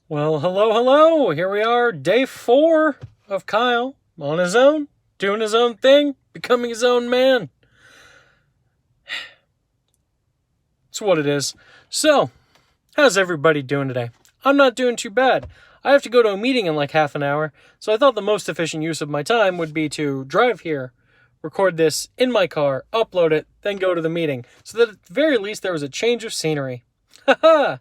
Well, hello, hello. Here we are, day 4 of Kyle on his own, doing his own thing, becoming his own man. It's what it is. So, how's everybody doing today? I'm not doing too bad. I have to go to a meeting in like half an hour, so I thought the most efficient use of my time would be to drive here, record this in my car, upload it, then go to the meeting, so that at the very least there was a change of scenery. Haha!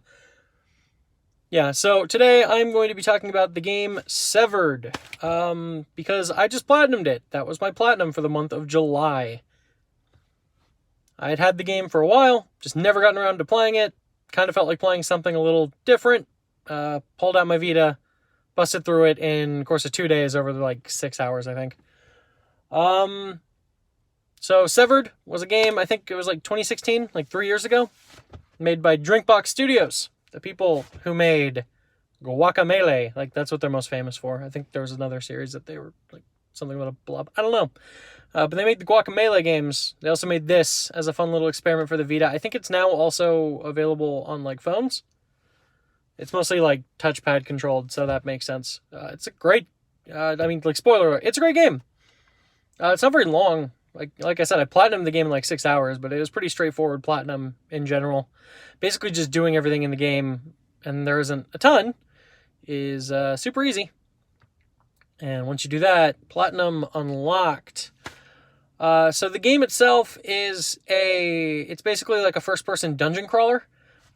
Yeah, so today I'm going to be talking about the game Severed, because I just platinumed it. That was my platinum for the month of July. I had the game for a while, just never gotten around to playing it. Kind of felt like playing something a little different. Pulled out my Vita, busted through it in the course of 2 days over like 6 hours, I think. So Severed was a game, I think it was like 2016, like 3 years ago, made by Drinkbox Studios. The people who made Guacamelee, like that's what they're most famous for. I think there was another series that they were like something about a blob. I don't know. But they made the Guacamelee games. They also made this as a fun little experiment for the Vita. I think it's now also available on like phones. It's mostly like touchpad controlled, so that makes sense. It's a great, spoiler alert, it's a great game. It's not very long. Like I said, I platinumed the game in like 6 hours, but it was pretty straightforward platinum in general. Basically just doing everything in the game, and there isn't a ton, is super easy. And once you do that, platinum unlocked. So the game itself it's basically like a first-person dungeon crawler.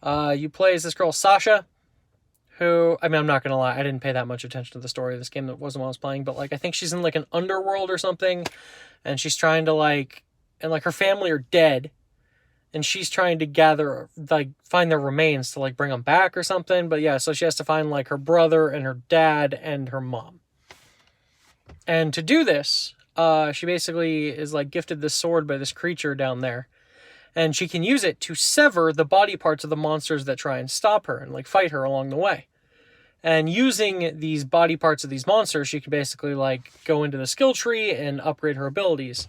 You play as this girl, Sasha, who, I'm not going to lie, I didn't pay that much attention to the story of this game. That wasn't what I was playing, but like I think she's in like an underworld or something, and she's trying to her family are dead, and she's trying to find their remains to bring them back or something. But yeah, so she has to find like her brother and her dad and her mom. And to do this, she basically is gifted this sword by this creature down there. And she can use it to sever the body parts of the monsters that try and stop her and fight her along the way. And using these body parts of these monsters, she can basically go into the skill tree and upgrade her abilities.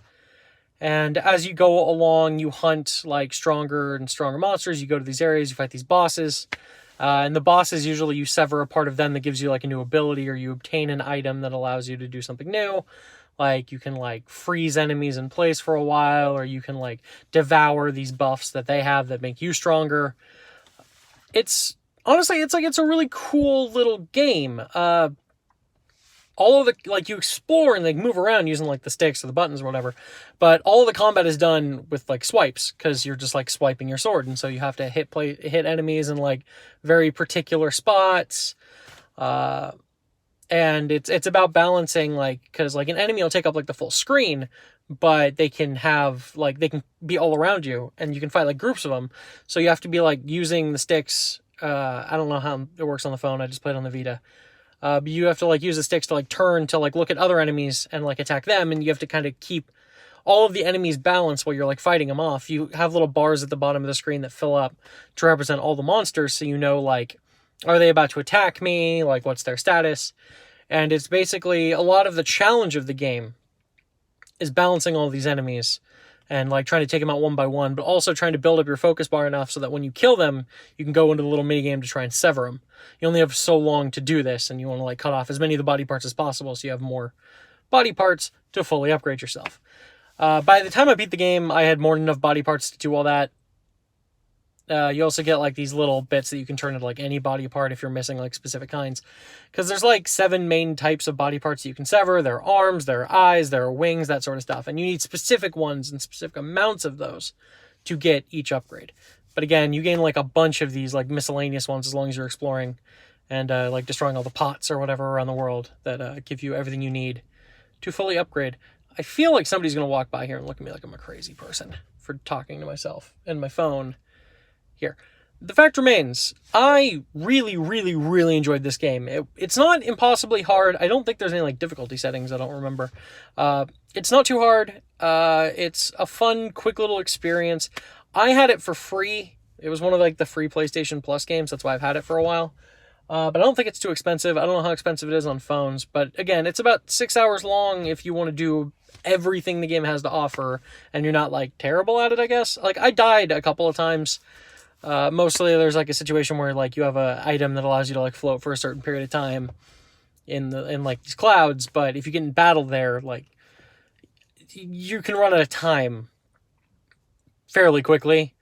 And as you go along, you hunt stronger and stronger monsters. You go to these areas, you fight these bosses. And the bosses, usually you sever a part of them that gives you a new ability, or you obtain an item that allows you to do something new. You can freeze enemies in place for a while, or you can devour these buffs that they have that make you stronger. It's honestly, it's a really cool little game. All of the, you explore and move around using the sticks or the buttons or whatever, but all of the combat is done with swipes, because you're just swiping your sword, and so you have to hit enemies in very particular spots. And it's about balancing, because an enemy will take up the full screen, but they can have they can be all around you, and you can fight groups of them. So you have to be using the sticks. I don't know how it works on the phone. I just played on the Vita. But you have to use the sticks to turn to look at other enemies and attack them, and you have to kind of keep all of the enemies balanced while you're fighting them off. You have little bars at the bottom of the screen that fill up to represent all the monsters, so you know are they about to attack me? What's their status? And it's basically a lot of the challenge of the game is balancing all these enemies and trying to take them out one by one, but also trying to build up your focus bar enough so that when you kill them, you can go into the little mini game to try and sever them. You only have so long to do this, and you want to cut off as many of the body parts as possible so you have more body parts to fully upgrade yourself. By the time I beat the game, I had more than enough body parts to do all that. You also get these little bits that you can turn into any body part if you're missing specific kinds, because there's 7 main types of body parts that you can sever. There are arms, there are eyes, there are wings, that sort of stuff, and you need specific ones and specific amounts of those to get each upgrade. But again, you gain a bunch of these miscellaneous ones as long as you're exploring and destroying all the pots or whatever around the world that give you everything you need to fully upgrade. I feel like somebody's gonna walk by here and look at me like I'm a crazy person for talking to myself and my phone here. The fact remains, I really, really, really enjoyed this game. It's not impossibly hard. I don't think there's any difficulty settings. I don't remember. It's not too hard. It's a fun, quick little experience. I had it for free. It was one of the free PlayStation Plus games. That's why I've had it for a while. But I don't think it's too expensive. I don't know how expensive it is on phones. But again, it's about 6 hours long if you want to do everything the game has to offer, and you're not terrible at it, I guess. I died a couple of times. Mostly there's like a situation where like you have a item that allows you to like float for a certain period of time in like these clouds, but if you get in battle there, like you can run out of time fairly quickly.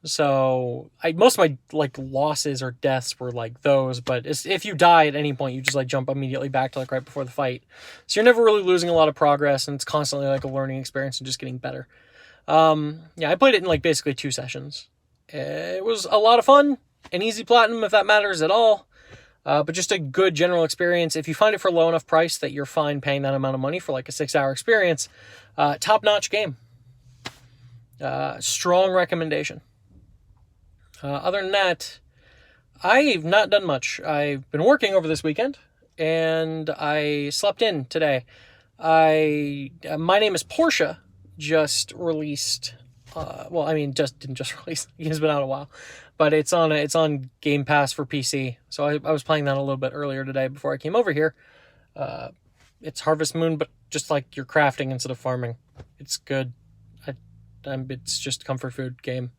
So most of my like losses or deaths were like those, but if you die at any point, you just like jump immediately back to like right before the fight. So you're never really losing a lot of progress, and it's constantly like a learning experience and just getting better. Yeah, I played it in like basically 2 sessions. It was a lot of fun, an easy platinum if that matters at all. But just a good general experience. If you find it for low enough price that you're fine paying that amount of money for like a 6-hour experience, top-notch game. Strong recommendation. Other than that, I've not done much. I've been working over this weekend, and I slept in today. My Name is Portia just released. Didn't just release. It's been out a while, but it's on Game Pass for PC. So I was playing that a little bit earlier today before I came over here. It's Harvest Moon, but just like you're crafting instead of farming. It's good. It's just a comfort food game.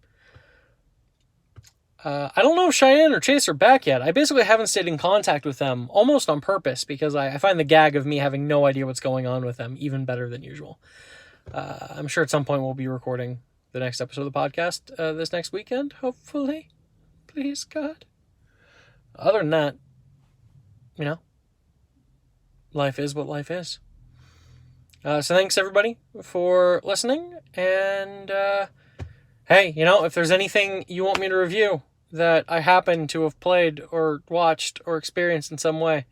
I don't know if Cheyenne or Chase are back yet. I basically haven't stayed in contact with them, almost on purpose, because I find the gag of me having no idea what's going on with them even better than usual. I'm sure at some point we'll be recording the next episode of the podcast this next weekend, hopefully. Please, God. Other than that, life is what life is. So thanks, everybody, for listening, and hey, if there's anything you want me to review that I happen to have played or watched or experienced in some way,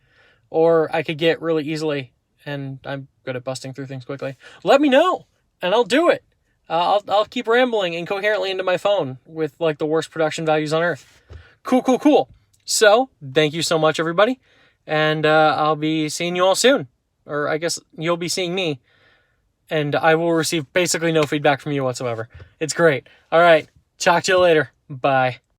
or I could get really easily, and I'm good at busting through things quickly, let me know, and I'll do it. I'll keep rambling incoherently into my phone with like the worst production values on earth. Cool. So, thank you so much, everybody, and I'll be seeing you all soon. Or I guess you'll be seeing me, and I will receive basically no feedback from you whatsoever. It's great. All right, talk to you later. Bye.